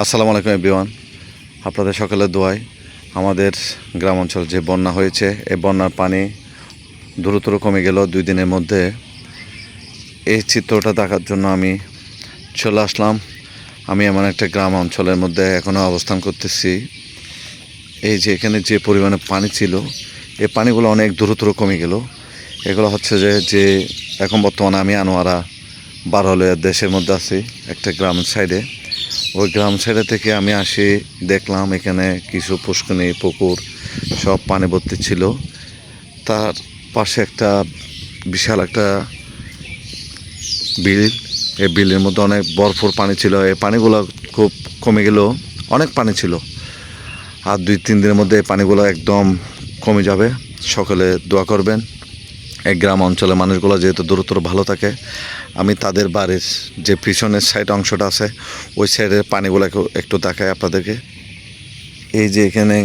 আসসালামু আলাইকুম এভরিওয়ান। আপনাদের সকলের দোয়ায় আমাদের গ্রাম অঞ্চল যে বন্যা হয়েছে, এই বন্যার পানি দ্রুত কমে গেল 2 দিনের মধ্যে। এই চিত্রটা দেখার জন্য আমি চলে আসলাম। আমি এমন একটা গ্রাম অঞ্চলের মধ্যে এখনও অবস্থান করতেছি। এই যে এখানে যে পরিমাণে পানি ছিল, এই পানিগুলো অনেক দ্রুত কমে গেল। এগুলো হচ্ছে যে এখন বর্তমানে আমি আনোয়ারা বারহলিয়া দেশের মধ্যে আছি, একটা গ্রাম সাইডে। ওই গ্রাম সাইডে থেকে আমি আসি, দেখলাম এখানে কিছু পুষ্করণী পুকুর সব পানি ভর্তি ছিল। তার পাশে একটা বিশাল একটা বিল, এই বিলের মধ্যে অনেক ভরপুর পানি ছিল। এই পানিগুলো খুব কমে গেল, অনেক পানি ছিল। আর 2-3 দিনের মধ্যে এই পানিগুলো একদম কমে যাবে। সকলে দোয়া করবেন। এই গ্রাম অঞ্চলের মানুষগুলো যেহেতু দ্রুত ভালো থাকে, আমি তাদের বাড়ির যে পিছনের সাইড অংশটা আছে, ওই সাইডের পানিগুলো একটু দেখাই আপনাদেরকে। এই যে এখানে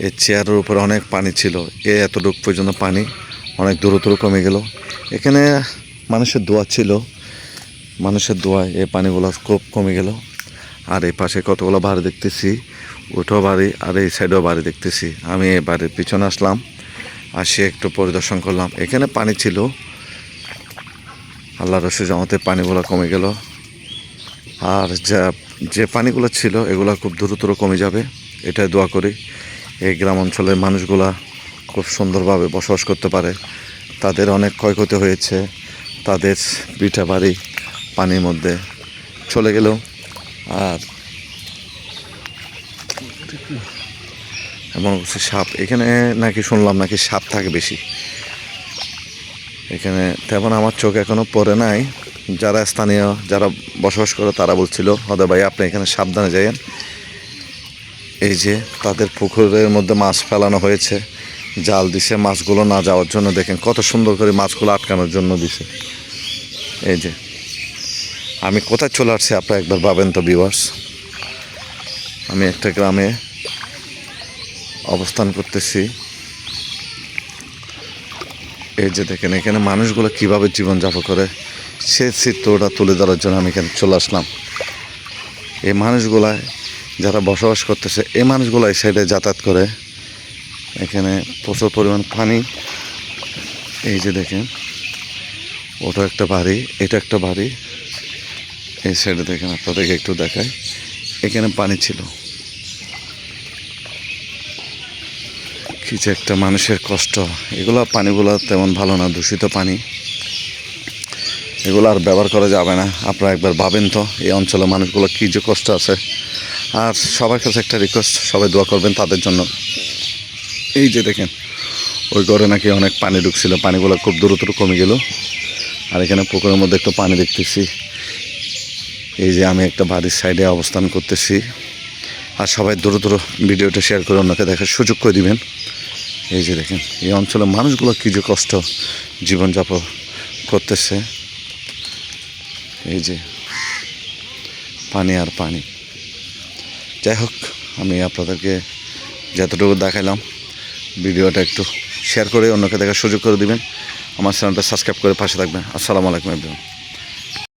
এই চেয়ারের উপরে অনেক পানি ছিল, এতটুকু পর্যন্ত পানি অনেক দ্রুত কমে গেল। এখানে মানুষের দোয়া ছিল, মানুষের দোয়ায় এই পানিগুলো খুব কমে গেল। আর এই পাশে কতগুলো বাড়ি দেখতেছি, ওটাও বাড়ি, আর এই সাইডেও বাড়ি দেখতেছি। আমি এই বাড়ির পিছনে আসলাম, আসি একটু পরিদর্শন করলাম। এখানে পানি ছিল, আল্লাহর রশিদ রহমতে পানিগুলো কমে গেল। আর যে পানিগুলো ছিল এগুলো খুব দ্রুত কমে যাবে, এটাই দোয়া করি। এই গ্রাম অঞ্চলের মানুষগুলা খুব সুন্দরভাবে বসবাস করতে পারে। তাদের অনেক ক্ষয়ক্ষতি হয়েছে, তাদের ভিটা বাড়ি পানির মধ্যে চলে গেল। আর এমন কিছু সাপ, এখানে নাকি শুনলাম নাকি সাপ থাকে বেশি এখানে। তেমন আমার চোখ এখনও পড়ে নাই, যারা স্থানীয় যারা বসবাস করে তারা বলছিল, হদে ভাই আপনি এখানে সাবধানে যাইয়েন। এই যে তাদের পুকুরের মধ্যে মাছ ফেলানো হয়েছে, জাল দিছে মাছগুলো না যাওয়ার জন্য। দেখেন কত সুন্দর করে মাছগুলো আটকানোর জন্য দিছে। এই যে আমি কোথায় চলে আসছি আপনারা একবার ভাবেন তো ভিউয়ার্স। আমি একটা গ্রামে অবস্থান করতেছি। এই যে দেখেন এখানে মানুষগুলো কীভাবে জীবনযাপন করে, সে চিত্রটা তুলে ধরার জন্য আমি এখানে চলে আসলাম। এই মানুষগুলা যারা বসবাস করতেছে, এই মানুষগুলো এই সাইডে যাতায়াত করে। এখানে প্রচুর পরিমাণ পানি। এই যে দেখেন ওটা একটা বাড়ি, এটা একটা বাড়ি। এই সাইডে দেখেন, আপনাদেরকে একটু দেখায়, এখানে পানি ছিল। কি যে একটা মানুষের কষ্ট। এগুলো পানিগুলো তেমন ভালো না, দূষিত পানি, এগুলো আর ব্যবহার করা যাবে না। আপনারা একবার ভাবেন তো এই অঞ্চলের মানুষগুলো কী যে কষ্ট আছে। আর সবার কাছে একটা রিকোয়েস্ট, সবাই দোয়া করবেন তাদের জন্য। এই যে দেখেন ওই ঘরে নাকি অনেক পানি ঢুকছিল, পানিগুলো খুব দ্রুত কমে গেল। আর এখানে পুকুরের মধ্যে একটু পানি দেখতেছি। এই যে আমি একটা বাড়ির সাইডে অবস্থান করতেছি। আর সবাই দ্রুত ভিডিওটা শেয়ার করে অন্যকে দেখার সুযোগ করে দিবেন। এই যে দেখেন এই অঞ্চলের মানুষগুলো কী যে কষ্ট জীবনযাপন করতেছে। এই যে পানি আর পানি। যাই হোক, আমি আপনাদেরকে যতটুকু দেখাইলাম, ভিডিওটা একটু শেয়ার করে অন্যকে দেখার সুযোগ করে দিবেন। আমার চ্যানেলটা সাবস্ক্রাইব করে পাশে থাকবেন। আসসালামু আলাইকুম এভরিওয়ান।